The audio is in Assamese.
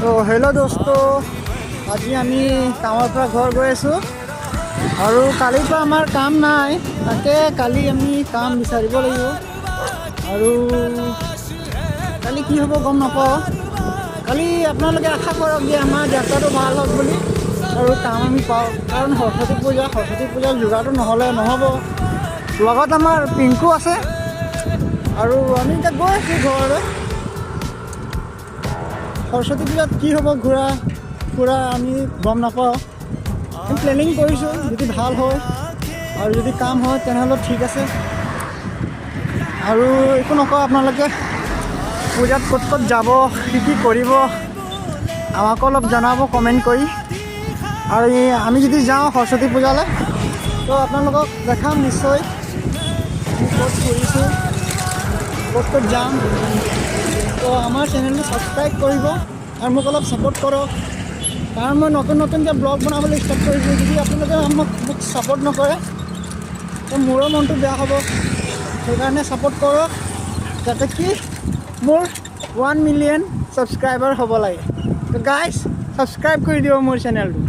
তো হেল্ল' দোস্ত, আজি আমি কামৰ পৰা ঘৰ গৈ আছোঁ আৰু কালিৰ পৰা আমাৰ কাম নাই, তাকে কালি আমি কাম বিচাৰিব লাগিব আৰু কালি কি হ'ব গম নাপাওঁ। কালি আপোনালোকে আশা কৰক যে আমাৰ যাত্ৰাটো ভাল হওক বুলি আৰু কাম আমি পাওঁ, কাৰণ সৰস্বতী পূজাৰ যোগাৰটো নহ'লে নহ'ব। লগত আমাৰ পিংকু আছে আৰু আমি এতিয়া গৈ আছোঁ ঘৰলৈ। সৰস্বতী পূজাত কি হ'ব ফুৰা আমি গম নাপাওঁ, আমি প্লেনিং কৰিছোঁ। যদি ভাল হয় আৰু যদি কাম হয় তেনেহ'লে ঠিক আছে। আৰু একো নকওঁ, আপোনালোকে পূজাত ক'ত ক'ত যাব, কি কৰিব আমাকো অলপ জনাব কমেণ্ট কৰি। আৰু আমি যদি যাওঁ সৰস্বতী পূজালৈ তো আপোনালোকক দেখাম নিশ্চয় আমি ক'ত ফুৰিছোঁ, ক'ত ক'ত যাম। তো আমাৰ চেনেলটো ছাবস্ক্ৰাইব কৰিব আৰু মোক অলপ ছাপোৰ্ট কৰক, কাৰণ মই নতুনকৈ ব্লগ বনাবলৈ ষ্টাৰ্ট কৰিছোঁ। যদি আপোনালোকে মোক ছাপোৰ্ট নকৰে তো মোৰো মনটো বেয়া হ'ব। সেইকাৰণে ছাপোৰ্ট কৰক, যাতে কি মোৰ 1 মিলিয়ন ছাবস্ক্ৰাইবাৰ হ'ব লাগে। তো গাইজ ছাবস্ক্ৰাইব কৰি দিব মোৰ চেনেলটো।